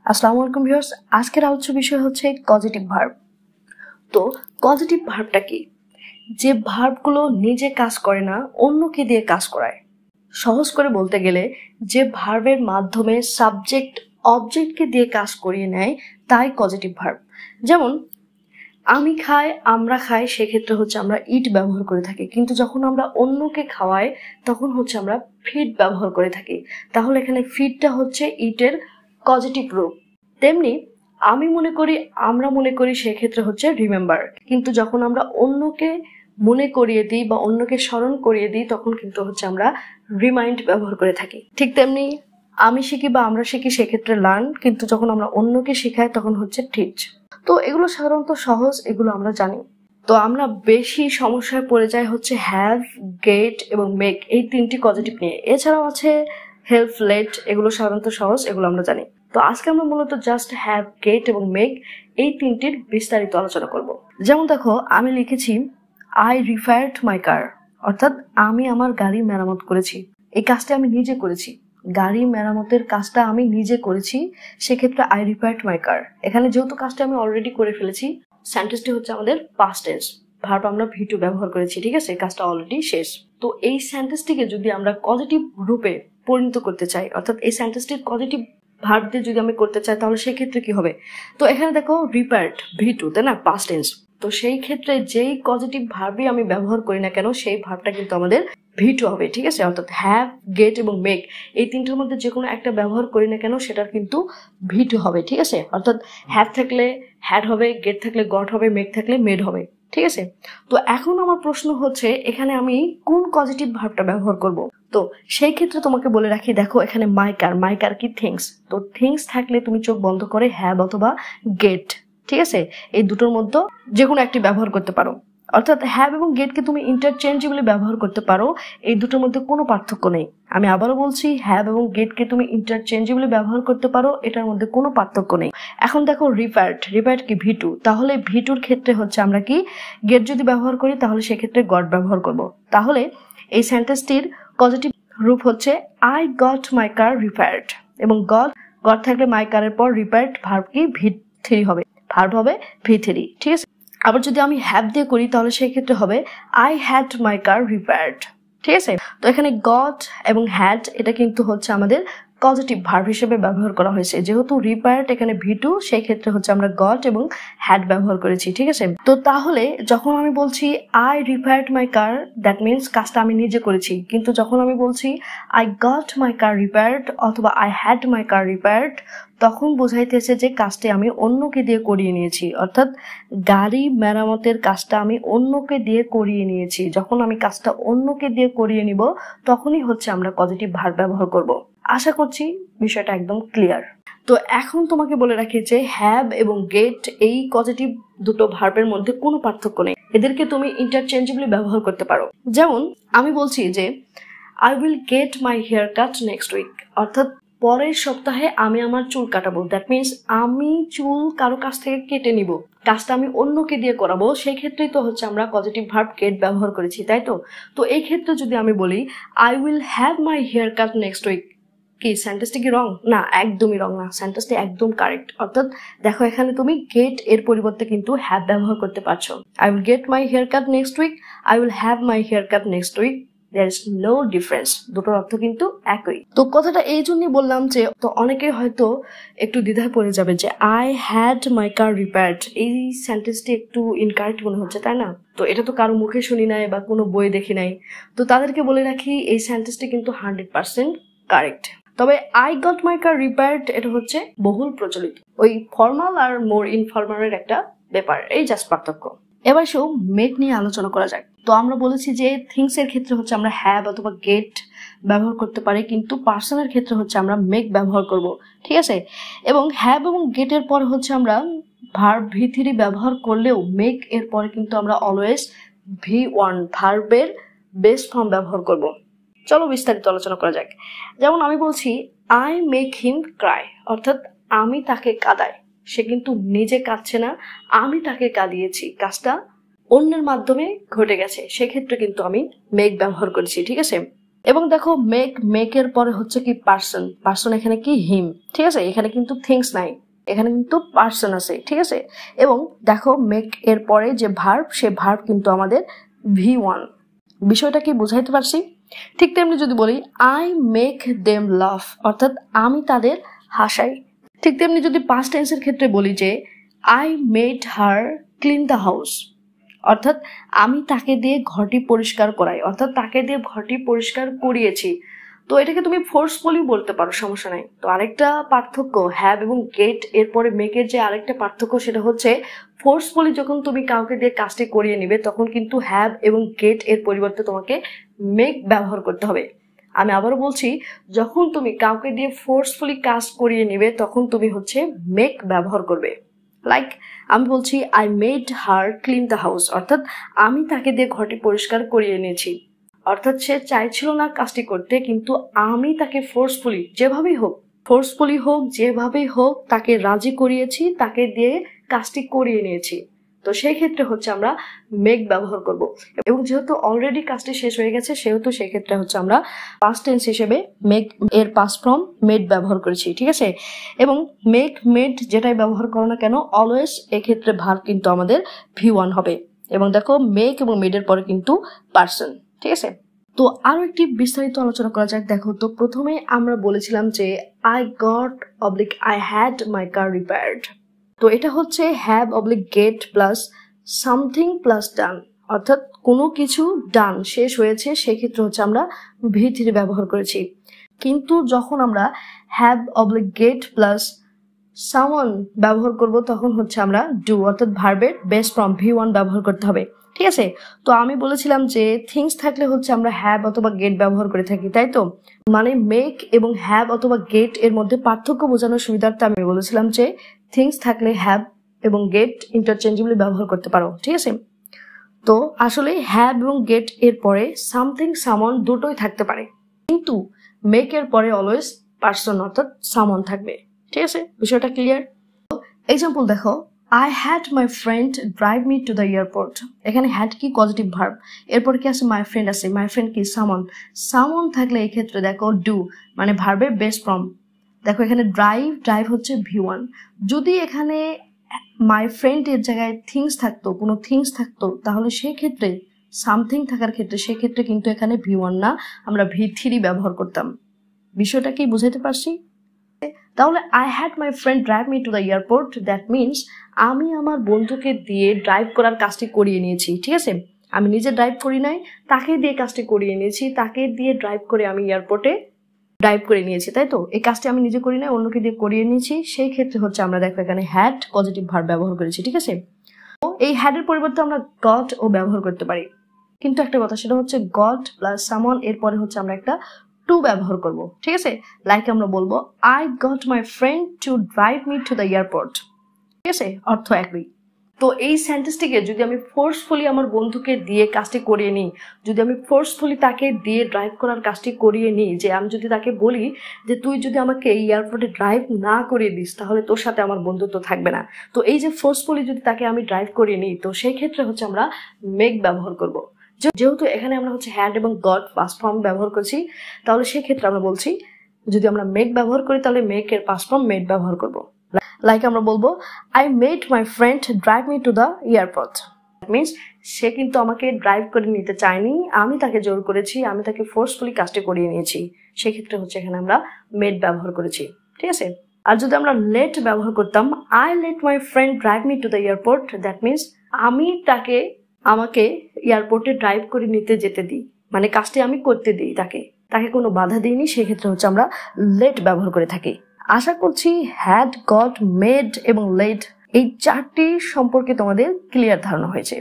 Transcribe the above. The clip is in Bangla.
আসসালামু আলাইকুম ভিউয়ার্স, আজকের আলোচ্য বিষয় হচ্ছে কজেটিভ ভার্ব। তো কজেটিভ ভার্বটা কি? যে ভার্বগুলো নিজে কাজ করে না, অন্যকে দিয়ে কাজ করায়। সহজ করে বলতে গেলে যে ভার্বের মাধ্যমে সাবজেক্ট অবজেক্টকে দিয়ে কাজ করিয়ে নেয় তাই কজেটিভ ভার্ব। যেমন আমি খাই, আমরা খাই, সেক্ষেত্রে হচ্ছে আমরা ইট ব্যবহার করে থাকি, কিন্তু যখন আমরা অন্যকে খাওয়াই তখন হচ্ছে আমরা ফিড ব্যবহার করে থাকি। তাহলে এখানে ফিডটা হচ্ছে ইটের কজেটিভ রূপ। তেমনি আমি মনে করি, আমরা মনে করি, সেক্ষেত্রে হচ্ছে রিমেম্বার, কিন্তু যখন আমরা অন্যকে মনে করিয়ে দিই বা অন্যকে স্মরণ করিয়ে দিই তখন কিন্তু হচ্ছে আমরা রিমাইন্ড ব্যবহার করে থাকি। ঠিক তেমনি আমি শিখি বা আমরা শিখি, সেক্ষেত্রে লার্ন, কিন্তু যখন আমরা অন্যকে শেখাই তখন হচ্ছে টিচ। তো এগুলো সাধারণত সহজ, এগুলো আমরা জানি। তো আমরা বেশি সমস্যায় পড়ে যাই হচ্ছে হ্যাভ, গেট এবং মেক, এই তিনটি কজেটিভ নিয়ে। এছাড়াও আছে হেল্প, লেট, এগুলো সাধারণত সহজ, এগুলো আমরা জানি। তো আজকে আমরা মূলত জাস্ট হ্যাভ, গেট এবং মেক এই তিনটির বিস্তারিত আলোচনা করব। যেমন দেখো, আমি লিখেছি আই রিপেয়ার্ড মাই কার, অর্থাৎ আমি আমার গাড়ি মেরামত করেছি। এই কাজটা আমি নিজে করেছি, গাড়ি মেরামতের কাজটা আমি নিজে করেছি, সেক্ষেত্রে আই রিপেয়ার্ড মাই কার। এখানে যেহেতু কাজটা আমি অলরেডি করে ফেলেছি, সেন্টেন্সটি হচ্ছে আমাদের পাস্ট টেন্স, ভার্ব আমরা ভি2 ব্যবহার করেছি, ঠিক আছে, কাজটা অলরেডি শেষ। তো এই সেন্টেন্সটিকে যদি আমরা পজিটিভ রূপে পরিণত করতে চাই, অর্থাৎ এই সেন্টেন্সটির পজিটিভ ভার্ব দিয়ে যদি আমি করতে চাই, তাহলে সেক্ষেত্রে কি হবে? তো এখানে দেখো রিপেয়ার্ড ভি2, তাই না, পাস্ট টেন্স। তো সেই ক্ষেত্রে যেই পজিটিভ ভার্বই আমি ব্যবহার করি না কেন, সেই ভার্বটা কিন্তু আমাদের ভি2 হবে, ঠিক আছে। অর্থাৎ হ্যাভ, গেট এবং মেক এই তিনটার মধ্যে যে কোনো একটা ব্যবহার করি না কেন, সেটার কিন্তু ভি2 হবে, ঠিক আছে। অর্থাৎ হ্যাভ থাকলে হ্যাড হবে, গেট থাকলে গট হবে, মেক থাকলে মেড হবে, ঠিক আছে। তো এখন আমার প্রশ্ন হচ্ছে, এখানে আমি কোন পজিটিভ ভার্বটা ব্যবহার করব? তো সেই ক্ষেত্রে তোমাকে বলে রাখি, দেখো এখানে মাই কার, মাই কার কি থিংস। তো থিংস থাকলে তুমি চোখ বন্ধ করে হ্যাভ অথবা গেট, ঠিক আছে, এই দুটোর মধ্যে যে কোনো একটি ব্যবহার করতে পারো। অর্থাৎ হ্যাভ এবং গেটকে তুমি ইন্টারচেঞ্জেবলি ব্যবহার করতে পারো, এই দুটোর মধ্যে কোনো পার্থক্য নেই। আমি আবারও বলছি, হ্যাভ এবং গেটকে তুমি ইন্টারচেঞ্জেবলি ব্যবহার করতে পারো, এটার মধ্যে কোনো পার্থক্য নেই। এখন দেখো রিপেয়ার্ড, রিপেয়ার্ড কি ভি2, তাহলে ভি2র ক্ষেত্রে হচ্ছে আমরা কি গেট যদি ব্যবহার করি তাহলে সেক্ষেত্রে গট ব্যবহার করব। তাহলে এই সেন্টেন্সটির পজিটিভ রূপ হচ্ছে I got my car repaired, এবং গট থাকলে মাই কারের পর রিপেয়ার্ড ভার্ব কি ভি3 হবে, ভার্ব হবে ভি3, ঠিক আছে। আবার যদি আমি হ্যাভ দিয়ে করি তাহলে সেই ক্ষেত্রে হবে I had my car repaired, ঠিক আছে। তো এখানে গট এবং হ্যাড এটা কিন্তু হচ্ছে আমাদের পজিটিভ ভার্ব হিসেবে ব্যবহার করা হয়েছে। যেহেতু রিপেয়ার্ড এখানে ভি2, সেই ক্ষেত্রে হচ্ছে আমরা গট এবং হ্যাড ব্যবহার করেছি, ঠিক আছে। তো তাহলে যখন আমি বলছি I repaired my car, that means কাজটা আমি নিজে করেছি। কিন্তু যখন আমি বলছি I got my car repaired অথবা I had my car repaired, তখন বোঝাইতেছে যে কাজটি আমি অন্যকে দিয়ে করিয়ে নিয়েছি, অর্থাৎ গাড়ি মেরামতের কাজটা আমি অন্যকে দিয়ে করিয়ে নিয়েছি। যখন আমি কাজটা অন্যকে দিয়ে করিয়ে নিব তখনই হচ্ছে আমরা পজিটিভ ভার্ব ব্যবহার করব। আশা করছি বিষয়টা একদম ক্লিয়ার। তো এখন তোমাকে বলে রাখি যে হ্যাভ এবং গেট এই পজিটিভ দুটো ভার্বের মধ্যে কোনো পার্থক্য নেই, এদেরকে তুমি ইন্টারচেঞ্জেবলি ব্যবহার করতে পারো। যেমন আমি বলছি যে I will get my hair cut next week, অর্থাৎ পরের সপ্তাহে আমি আমার চুল কাটাবো। দ্যাট মিনস আমি চুল কারো কাছ থেকে কেটে নিব, কাজটা আমি অন্যকে দিয়ে করাবো, সেই ক্ষেত্রেই তো হচ্ছে আমরা পজিটিভ ভার্ব গেট ব্যবহার করেছি, তাই তো। তো এই ক্ষেত্রে যদি আমি বলি I will have my hair cut next week, কি সেন্টেন্সটি কি রং? না, একদমই রং না, সেন্টেন্সটি একদম কারেক্ট। অর্থাৎ দেখো এখানে তুমি গেট এর পরিবর্তে কিন্তু হ্যাভ ব্যবহার করতে পারছো। I will get my hair cut next week, I will have my hair cut next week, there is no difference, দুটোর অর্থ কিন্তু একই। তো কথাটা এই জন্যই বললাম যে তো অনেকে হয়তো একটু দ্বিধায় পড়ে যাবে যে I had my car repaired, এই সেন্টেন্সটি একটু ইনকারেক্ট মনে হচ্ছে, তাই না? তো এটা তো কারো মুখে শুনি নাই বা কোনো বই দেখি নাই, তো তাদেরকে বলে রাখি এই সেন্টেন্সটি কিন্তু 100% কারেক্ট। তবে I got my car repaired এটা হচ্ছে বহুল প্রচলিত, ওই ফর্মাল আর মোর ইনফর্মালের একটা ব্যাপার, এই জাস্ট পার্থক্য। এবার সব মেক নিয়ে আলোচনা করা যাক। তো আমরা বলেছি যে থিংস এর ক্ষেত্রে হচ্ছে আমরা হ্যাভ অথবা গেট ব্যবহার করতে পারি, কিন্তু পার্সনের ক্ষেত্রে হচ্ছে আমরা মেক ব্যবহার করব, ঠিক আছে। এবং হ্যাভ এবং গেটের পরে হচ্ছে আমরা ভার্ব ভি3 ব্যবহার করলেও মেক এর পরে কিন্তু আমরা অলওয়েজ ভি1 ভার্বের বেস ফর্ম ব্যবহার করব। চলো বিস্তারিত আলোচনা করা যাক। যেমন আমি বলছি আই মেক হিম ক্রাই, অর্থাৎ আমি তাকে কাঁদাই, সে কিন্তু নিজে কাঁদছে না, আমি তাকে কাঁদিয়েছি, কাজটা অন্যের মাধ্যমে ঘটে গেছে, সেক্ষেত্রে কিন্তু আমি মেক ব্যবহার করেছি, ঠিক আছে। এবং দেখো মেকের পরে হচ্ছে কি পার্সন, পার্সন এখানে কি হিম, ঠিক আছে, এখানে কিন্তু থিংস নাই, এখানে কিন্তু পার্সন আছে, ঠিক আছে। এবং দেখো মেক এর পরে যে ভার্ব, সে ভার্ব কিন্তু আমাদের V1। বিষয়টা কি বুঝাইতে পারছি? ঠিক তেমনি যদি বলি আই মেক দেম লাফ, অর্থাৎ আমি তাদের হাসাই। ঠিক তেমনি যদি পাস্ট টেন্সের ক্ষেত্রে বলি যে I made her clean the house, অর্থাৎ আমি তাকে দিয়ে ঘরটি পরিষ্কার করাই, অর্থাৎ তাকে দিয়ে ঘরটি পরিষ্কার করিয়েছি। তো এটাকে তুমি ফোর্সফুলি বলতে পারো, সমস্যা নাই। তো আরেকটা পার্থক্য হ্যাভ এবং গেট এরপরে মেকের যে আরেকটা পার্থক্য, সেটা হচ্ছে ফোর্সফুলি যখন তুমি কাউকে দিয়ে কাজটি করিয়ে নিবে তখন কিন্তু হ্যাভ এবং গেট এর পরিবর্তে তোমাকে মেক ব্যবহার করতে হবে। আমি আবারও বলছি, যখন তুমি কাউকে দিয়ে ফোর্সফুলি কাজ করিয়ে নিবে তখন তুমি হচ্ছে মেক ব্যবহার করবে। লাইক আমি বলছি I made her clean the house, অর্থাৎ আমি তাকে দিয়ে ঘরটি পরিষ্কার করিয়ে নিয়েছি, অর্থাৎ সে চাইছিল না কাজটি করতে, কিন্তু আমি তাকে ফোর্সফুলি যেভাবেই হোক তাকে রাজি করিয়েছি, তাকে দিয়ে কাজটি করিয়ে নিয়েছি। তো সেই ক্ষেত্রে হচ্ছে আমরা মেক ব্যবহার করব। এবং যেহেতু অলরেডি কাজটি শেষ হয়ে গেছে সেহেতু সেই ক্ষেত্রে হচ্ছে আমরা পাস্ট টেন্স হিসেবে মেক এর পাস্ট ফর্ম মেড ব্যবহার করেছি, ঠিক আছে। এবং মেক মেড যেটাই ব্যবহার করো না কেন অলওয়েজ এক্ষেত্রে ভার্ব কিন্তু আমাদের V1 হবে। এবং দেখো মেক এবং মেডের পরে কিন্তু পার্সন, ঠিক আছে। তো আরো একটি বিস্তারিত আলোচনা করা যাক। দেখো তো প্রথমে আমরা বলেছিলাম যে I had my car repaired. তো এটা হচ্ছে have oblique get plus something plus done, অর্থাৎ কোনো কিছু ডান শেষ হয়েছে, সেক্ষেত্রে হচ্ছে আমরা V3 ব্যবহার করেছি। কিন্তু যখন আমরা have oblique get plus someone ব্যবহার করব তখন হচ্ছে আমরা ডু, অর্থাৎ ভার্বের বেস ফর্ম V1 ব্যবহার করতে হবে, ঠিক আছে। তো আমি বলেছিলাম যে থিংস থাকলে হচ্ছে আমরা হ্যাভ অথবা গেট ব্যবহার করে থাকি, তাই তো। মানে মেক এবং হ্যাভ অথবা গেট এর মধ্যে পার্থক্য বোঝানোর সুবিধার্থে আমি বলেছিলাম যে থিংস থাকলে হ্যাভ এবং গেট ইন্টারচেঞ্জেবলি ব্যবহার করতে পারো, ঠিক আছে। তো আসলে হ্যাভ এবং গেট এর পরে সামথিং সামওয়ান দুটোই থাকতে পারে, কিন্তু মেক এর পরে অলওয়েজ পার্সন অর্থাৎ সামওয়ান থাকবে, ঠিক আছে। বিষয়টা ক্লিয়ার? এক্সাম্পল দেখো, I had my friend drive me to the airport। এখানে had কি পজিটিভ ভার্ব, এরপর কি আছে মাই ফ্রেন্ড আছে, মাই ফ্রেন্ড কি সামওয়ান থাকলে এই ক্ষেত্রে দেখো ডু মানে ভার্বের বেস ফর্ম। দেখো এখানে ড্রাইভ হচ্ছে V1। যদি এখানে মাই ফ্রেন্ড এর জায়গায় থিংস থাকতো, কোনো থিংস থাকতো, তাহলে সেই ক্ষেত্রে সামথিং থাকার ক্ষেত্রে সেক্ষেত্রে কিন্তু এখানে V1 না, আমরা V3 ব্যবহার করতাম। বিষয়টা কি বুঝাইতে পারছি? তাহলে I had my friend drive me to the airport, that means আমি আমার বন্ধুকে দিয়ে ড্রাইভ করার কাজটি করিয়ে নিয়েছি, ঠিক আছে। আমি নিজে ড্রাইভ করি নাই, তাকে দিয়ে কাজটি করিয়ে নিয়েছি, তাকে দিয়ে ড্রাইভ করে আমি এয়ারপোর্টে ড্রাইভ করে নিয়েছি, তাই তো। এই কাজটি আমি নিজে করি নাই, অন্যকে দিয়ে করিয়ে নিয়েছি, সেই ক্ষেত্রে হচ্ছে আমরা দেখো এখানে হ্যাড পজিটিভ ভার্ব ব্যবহার করেছি, ঠিক আছে। তো এই হ্যাডের পরিবর্তে আমরা গট ও ব্যবহার করতে পারি, কিন্তু একটা কথা, সেটা হচ্ছে গট প্লাস সামওয়ান এরপরে হচ্ছে আমরা একটা টু ব্যবহার করব, ঠিক আছে। লাইক আমরা বলবো I got my friend to drive me to the airport, ঠিক আছে, অর্থ একই। তো এই সেন্টেন্সটিকে যদি আমি ফোর্সফুলি আমার বন্ধুকে দিয়ে কাজটি করিয়ে নিই, যদি আমি ফোর্সফুলি তাকে দিয়ে ড্রাইভ করার কাজটি করিয়ে নিই, যে আমি যদি তাকে বলি যে তুই যদি আমাকে এই এয়ারপোর্টে ড্রাইভ না করিয়ে দিস তাহলে তোর সাথে আমার বন্ধুত্ব থাকবে না। তো এই যে ফোর্সফুলি যদি তাকে আমি ড্রাইভ করিয়ে নিই, তো সেই ক্ষেত্রে হচ্ছে আমরা মেক ব্যবহার করব। যেহেতু এখানে আমরা হচ্ছে হ্যাড এবং গট পাস্ট ফর্ম ব্যবহার করছি, তাহলে সেই ক্ষেত্রে আমরা বলছি যদি আমরা মেক ব্যবহার করি তাহলে মেক এর পাস্ট ফর্ম মেড ব্যবহার করব। লাইক আমরা বলবো I made my friend drive me to the airport, means সে কিন্তু আমাকে ড্রাইভ করে নিতে চায়নি, আমি তাকে জোর করেছি, আমি তাকে ফোর্সফুলি কাজটি করিয়ে নিয়েছি, সেক্ষেত্রে হচ্ছে এখানে আমরা মেড ব্যবহার করেছি, ঠিক আছে। আর যদি আমরা লেট ব্যবহার করতাম, I let my friend drive me to the airport, that means আমি তাকে আমাকে এয়ারপোর্টে ড্রাইভ করে নিতে যেতে দিই, মানে কাজটি আমি করতে দিই, তাকে কোনো বাধা দিইনি, সেক্ষেত্রে হচ্ছে আমরা লেট ব্যবহার করে থাকি। আশা করছি হ্যাড, গট, মেড এবং লেট এই চারটি সম্পর্কে তোমাদের ক্লিয়ার ধারণা হয়েছে।